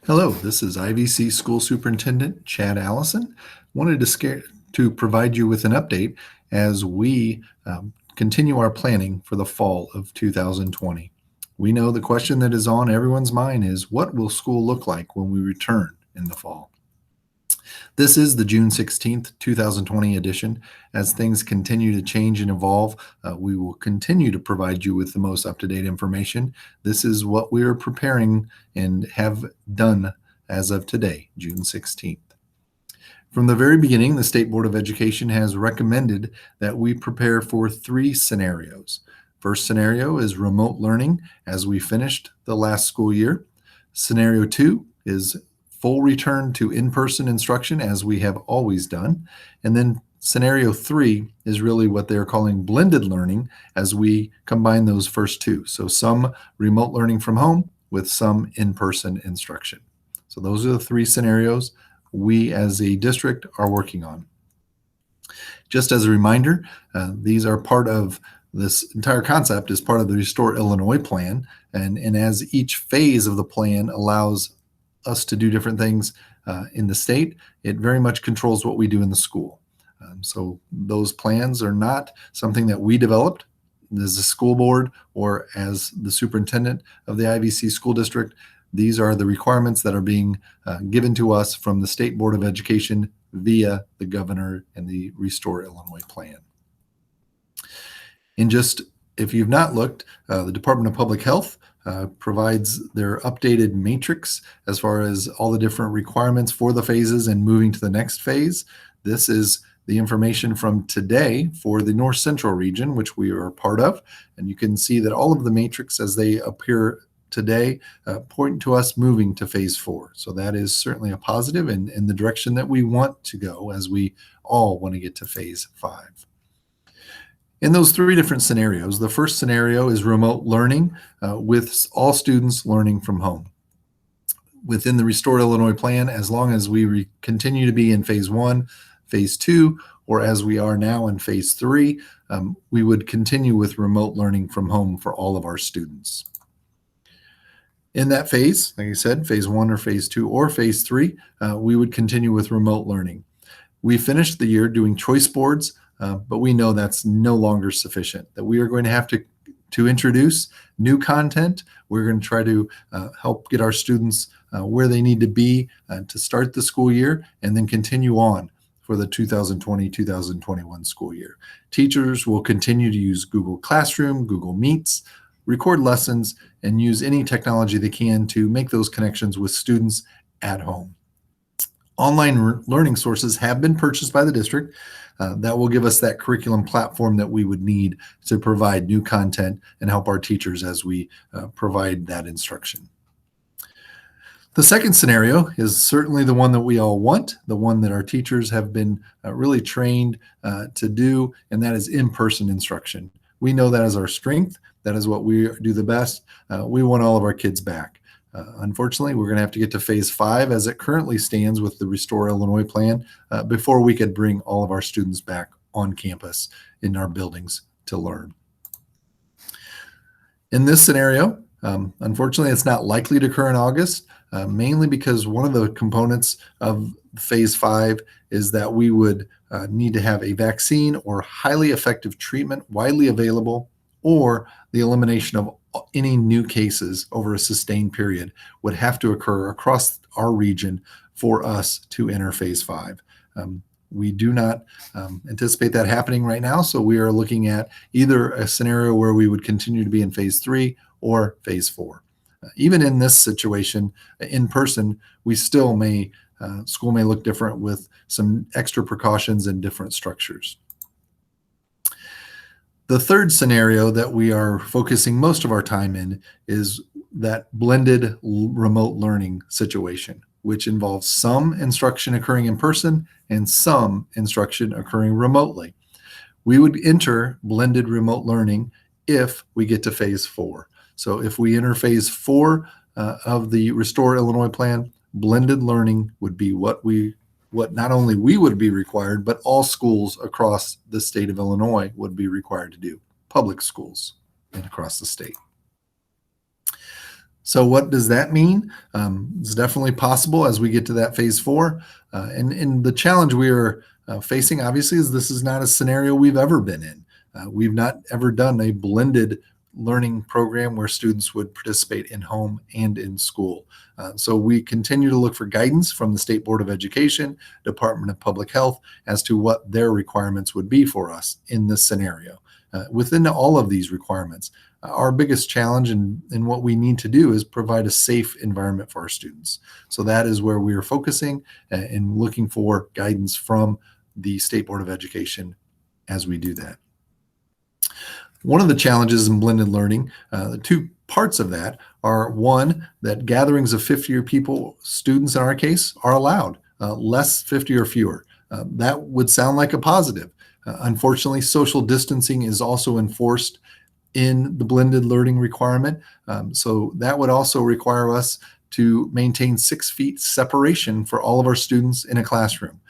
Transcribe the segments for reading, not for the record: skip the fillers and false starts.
Hello, this is IVC School Superintendent Chad Allison. Wanted to provide you with an update as we continue our planning for the fall of 2020. We know the question that is on everyone's mind is, what will school look like when we return in the fall? This is the June 16th, 2020 edition. As things continue to change and evolve, we will continue to provide you with the most up-to-date information. This is what we are preparing and have done as of today, June 16th. From the very beginning, the State Board of Education has recommended that we prepare for 3 scenarios. First scenario is remote learning as we finished the last school year. Scenario 2 is full return to in-person instruction as we have always done. And then scenario 3 is really what they're calling blended learning as we combine those first two. So some remote learning from home with some in-person instruction. So those are the 3 scenarios we as a district are working on. Just as a reminder, these are part of this entire concept is part of the Restore Illinois plan. And as each phase of the plan allows us to do different things in the state, it very much controls what we do in the school. So those plans are not something that we developed as a school board or as the superintendent of the IVC school district. These are the requirements that are being given to us from the State Board of Education via the governor and the Restore Illinois plan. If you've not looked, the Department of Public Health provides their updated matrix as far as all the different requirements for the phases and moving to the next phase. This is the information from today for the North Central region, which we are a part of. And you can see that all of the matrix as they appear today point to us moving to phase 4. So that is certainly a positive and in the direction that we want to go as we all want to get to phase 5. In those 3 different scenarios, the first scenario is remote learning with all students learning from home. Within the Restore Illinois plan, as long as we continue to be in phase 1, phase 2, or as we are now in phase 3, we would continue with remote learning from home for all of our students. In that phase, like I said, phase 1 or phase 2 or phase 3, we would continue with remote learning. We finished the year doing choice boards, but we know that's no longer sufficient, that we are going to have to introduce new content. We're going to try to help get our students where they need to be to start the school year and then continue on for the 2020-2021 school year. Teachers will continue to use Google Classroom, Google Meets, record lessons, and use any technology they can to make those connections with students at home. Online learning sources have been purchased by the district that will give us that curriculum platform that we would need to provide new content and help our teachers as we provide that instruction. The second scenario is certainly the one that we all want, the one that our teachers have been really trained to do, and that is in-person instruction. We know that is our strength. That is what we do the best. We want all of our kids back. Unfortunately, we're going to have to get to phase 5 as it currently stands with the Restore Illinois plan before we could bring all of our students back on campus in our buildings to learn. In this scenario, unfortunately, it's not likely to occur in August, mainly because one of the components of phase 5 is that we would need to have a vaccine or highly effective treatment widely available, or the elimination of any new cases over a sustained period would have to occur across our region for us to enter phase 5. We do not anticipate that happening right now, so we are looking at either a scenario where we would continue to be in phase 3 or phase 4. Even in this situation, in person, we still school may look different with some extra precautions and different structures. The third scenario that we are focusing most of our time in is that blended remote learning situation, which involves some instruction occurring in person and some instruction occurring remotely. We would enter blended remote learning if we get to phase 4. So if we enter phase 4 of the Restore Illinois plan, blended learning would be what not only we would be required, but all schools across the state of Illinois would be required to do, public schools and across the state. So what does that mean? It's definitely possible as we get to that phase four. And the challenge we are facing, obviously, is this is not a scenario we've ever been in. We've not ever done a blended learning program where students would participate in home and in school. So we continue to look for guidance from the State Board of Education, Department of Public Health, as to what their requirements would be for us in this scenario. Within all of these requirements, our biggest challenge and what we need to do is provide a safe environment for our students. So that is where we are focusing and looking for guidance from the State Board of Education as we do that. One of the challenges in blended learning, the two parts of that are one, that gatherings of 50 or people, students in our case, are allowed, less 50 or fewer. That would sound like a positive. Unfortunately, social distancing is also enforced in the blended learning requirement. So that would also require us to maintain 6 feet separation for all of our students in a classroom.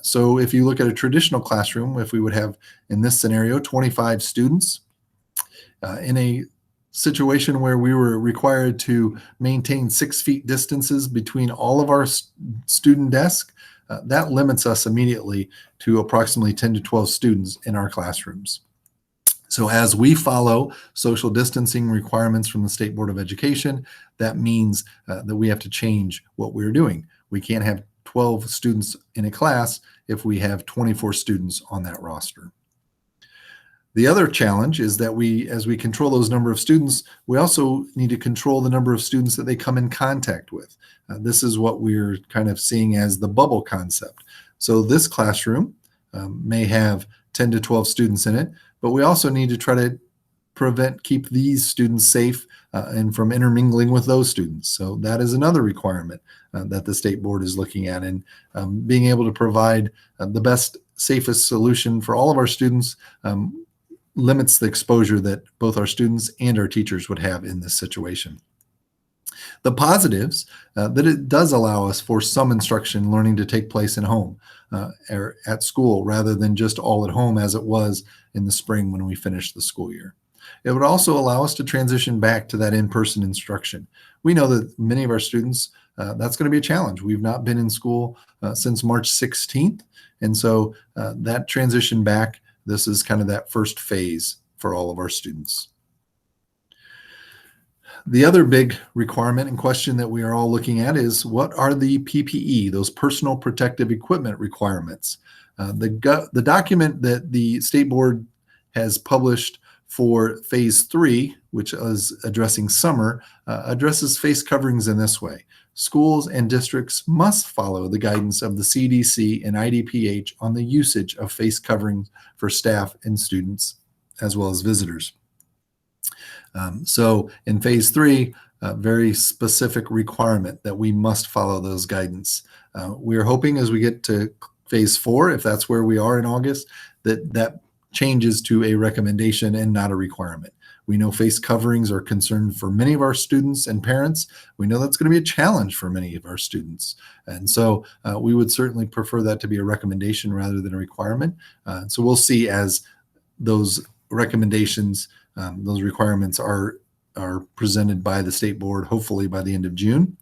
So if you look at a traditional classroom, if we would have, in this scenario, 25 students, in a situation where we were required to maintain 6 feet distances between all of our student desks, that limits us immediately to approximately 10 to 12 students in our classrooms. So as we follow social distancing requirements from the State Board of Education, that means that we have to change what we're doing. We can't have 12 students in a class if we have 24 students on that roster. The other challenge is that as we control those number of students, we also need to control the number of students that they come in contact with. This is what we're kind of seeing as the bubble concept. So this classroom may have 10 to 12 students in it, but we also need to try to keep these students safe and from intermingling with those students. So that is another requirement that the State Board is looking at, and being able to provide the best, safest solution for all of our students limits the exposure that both our students and our teachers would have in this situation. The positives, that it does allow us for some instruction learning to take place in home or at school rather than just all at home as it was in the spring when we finished the school year. It would also allow us to transition back to that in-person instruction. We know that many of our students, that's going to be a challenge. We've not been in school since March 16th. And so that transition back, this is kind of that first phase for all of our students. The other big requirement and question that we are all looking at is, what are the PPE, those personal protective equipment requirements? The document that the State Board has published for phase 3, which is addressing summer, addresses face coverings in this way. Schools and districts must follow the guidance of the CDC and IDPH on the usage of face coverings for staff and students, as well as visitors. So in phase 3, a very specific requirement that we must follow those guidance. We're hoping as we get to phase 4, if that's where we are in August, that changes to a recommendation and not a requirement. We know face coverings are concerned for many of our students and parents. We know that's going to be a challenge for many of our students. And so we would certainly prefer that to be a recommendation rather than a requirement. So we'll see as those recommendations, those requirements are presented by the State Board, hopefully by the end of June.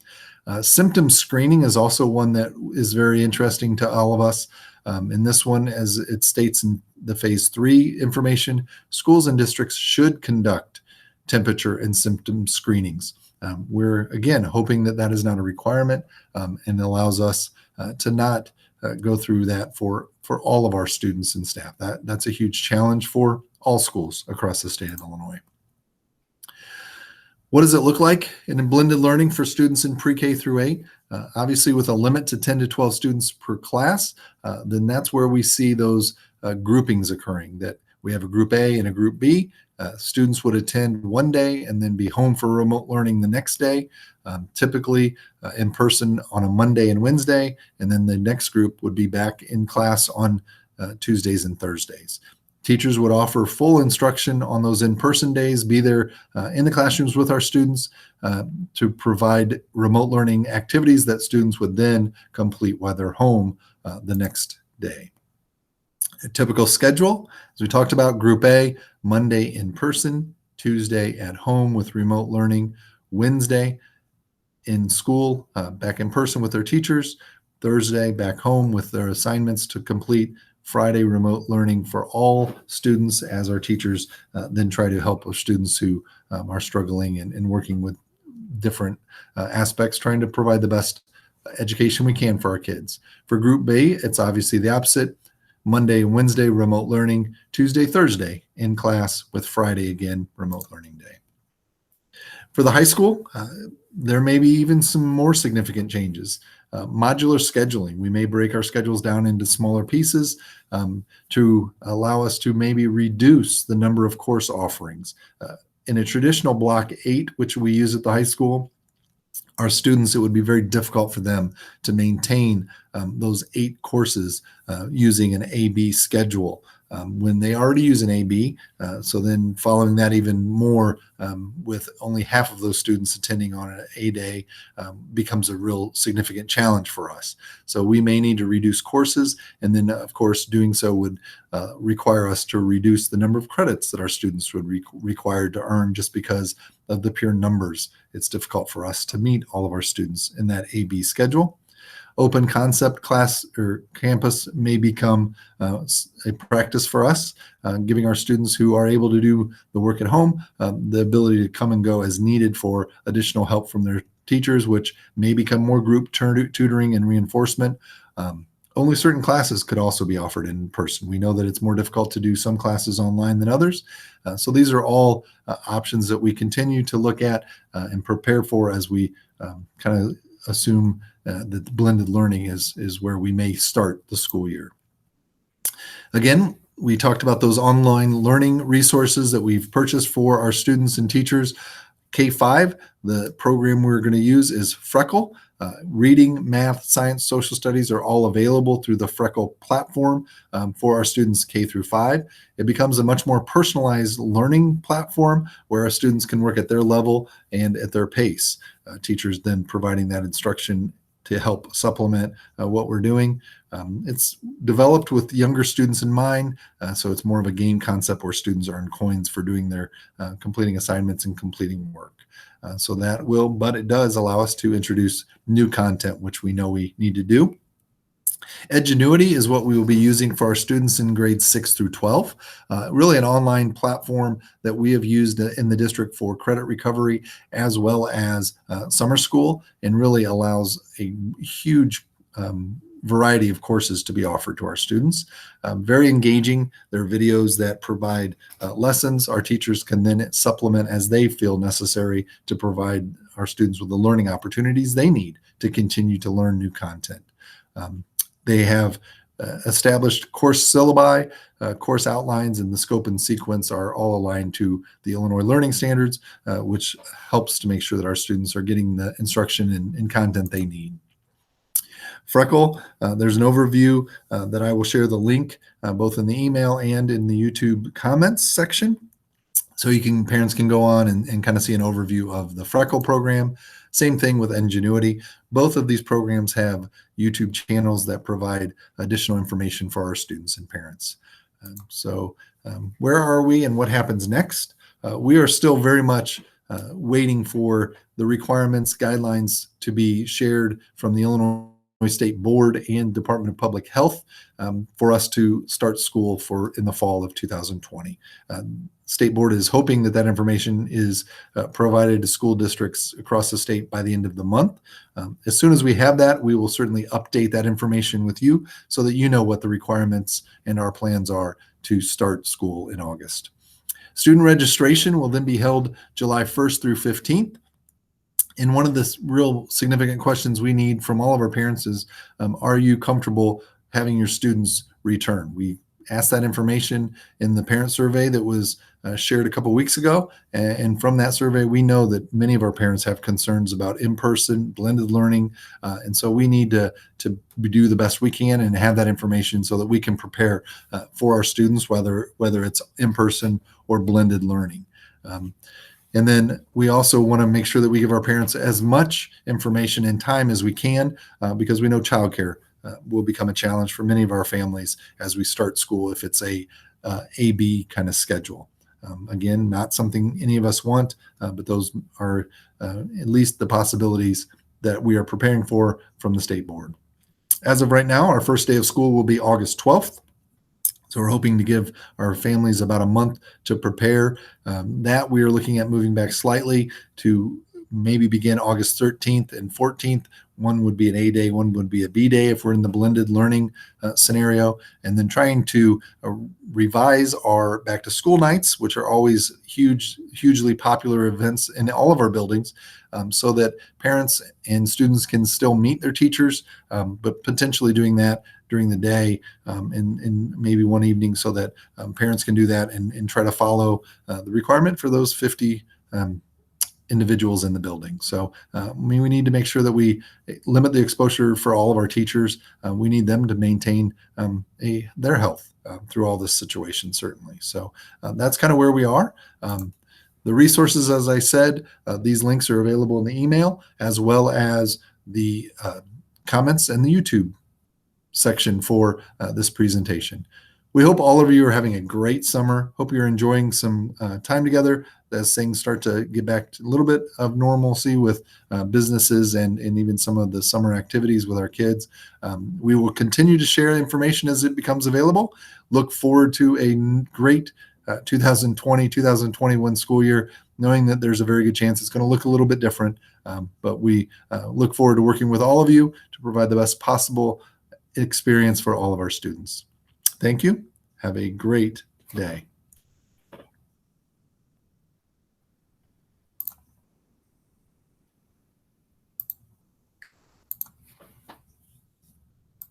Symptom screening is also one that is very interesting to all of us. In this one, as it states in the phase 3 information, schools and districts should conduct temperature and symptom screenings. We're, again, hoping that that is not a requirement and allows us to not go through that for all of our students and staff. That's a huge challenge for all schools across the state of Illinois. What does it look like in blended learning for students in pre-K through 8? Obviously, with a limit to 10 to 12 students per class, then that's where we see those groupings occurring, that we have a group A and a group B. Students would attend one day and then be home for remote learning the next day, typically in person on a Monday and Wednesday, and then the next group would be back in class on Tuesdays and Thursdays. Teachers would offer full instruction on those in-person days, be there in the classrooms with our students to provide remote learning activities that students would then complete while they're home the next day. A typical schedule, as we talked about, Group A, Monday in person, Tuesday at home with remote learning, Wednesday in school, back in person with their teachers. Thursday back home with their assignments to complete. Friday remote learning for all students as our teachers then try to help with students who are struggling and working with different aspects, trying to provide the best education we can for our kids. For Group B, it's obviously the opposite. Monday and Wednesday, remote learning. Tuesday, Thursday, in class, with Friday again, remote learning day. For the high school, there may be even some more significant changes. Modular scheduling. We may break our schedules down into smaller pieces to allow us to maybe reduce the number of course offerings. In a traditional block 8, which we use at the high school, our students, it would be very difficult for them to maintain those 8 courses using an A-B schedule when they already use an A-B. So then following that even more with only half of those students attending on an A-day becomes a real significant challenge for us. So we may need to reduce courses, and then of course doing so would require us to reduce the number of credits that our students would require to earn, just because of the pure numbers. It's difficult for us to meet all of our students in that A-B schedule. Open concept class or campus may become a practice for us, giving our students who are able to do the work at home the ability to come and go as needed for additional help from their teachers, which may become more group tutoring and reinforcement. Only certain classes could also be offered in person. We know that it's more difficult to do some classes online than others. So these are all options that we continue to look at and prepare for as we kind of assume that the blended learning is where we may start the school year. Again, we talked about those online learning resources that we've purchased for our students and teachers. K-5, the program we're going to use is Freckle. Reading, math, science, social studies are all available through the Freckle platform for our students K through 5. It becomes a much more personalized learning platform where our students can work at their level and at their pace. Teachers then providing that instruction to help supplement what we're doing. It's developed with younger students in mind, so it's more of a game concept where students earn coins for doing their completing assignments and completing work. So that will, but it does allow us to introduce new content, which we know we need to do. Edgenuity is what we will be using for our students in grades 6 through 12. Really an online platform that we have used in the district for credit recovery as well as summer school, and really allows a huge variety of courses to be offered to our students. Very engaging. There are videos that provide lessons. Our teachers can then supplement as they feel necessary to provide our students with the learning opportunities they need to continue to learn new content. They have established course syllabi, course outlines, and the scope and sequence are all aligned to the Illinois Learning Standards, which helps to make sure that our students are getting the instruction and content they need. Freckle, there's an overview that I will share the link both in the email and in the YouTube comments section. So parents can go on and kind of see an overview of the Freckle program. Same thing with Ingenuity. Both of these programs have YouTube channels that provide additional information for our students and parents. Where are we and what happens next? We are still very much waiting for the requirements, guidelines to be shared from the Illinois State Board and Department of Public Health for us to start school in the fall of 2020. State Board is hoping that information is provided to school districts across the state by the end of the month. As soon as we have that, we will certainly update that information with you so that you know what the requirements and our plans are to start school in August. Student registration will then be held July 1st through 15th. And one of the real significant questions we need from all of our parents is, are you comfortable having your students return? We asked that information in the parent survey that was shared a couple weeks ago. And from that survey, we know that many of our parents have concerns about in-person blended learning. And so we need to do the best we can and have that information so that we can prepare for our students, whether it's in-person or blended learning. And then we also want to make sure that we give our parents as much information and time as we can because we know childcare will become a challenge for many of our families as we start school if it's a A-B kind of schedule. Again, not something any of us want, but those are at least the possibilities that we are preparing for from the state board. As of right now, our first day of school will be August 12th. So we're hoping to give our families about a month to prepare. That we are looking at moving back slightly to maybe begin August 13th and 14th. One would be an A day, one would be a B day if we're in the blended learning scenario, and then trying to revise our back to school nights, which are always hugely popular events in all of our buildings, so that parents and students can still meet their teachers, but potentially doing that during the day, and maybe one evening, so that parents can do that and try to follow the requirement for those 50 individuals in the building. So we need to make sure that we limit the exposure for all of our teachers. We need them to maintain their health through all this situation, certainly. So that's kind of where we are. The resources, as I said, these links are available in the email, as well as the comments and the YouTube section for this presentation. We hope all of you are having a great summer. Hope you're enjoying some time together as things start to get back to a little bit of normalcy with businesses and even some of the summer activities with our kids. We will continue to share information as it becomes available. Look forward to a great 2020-2021 school year, knowing that there's a very good chance it's going to look a little bit different. But we look forward to working with all of you to provide the best possible experience for all of our students. Thank you. Have a great day.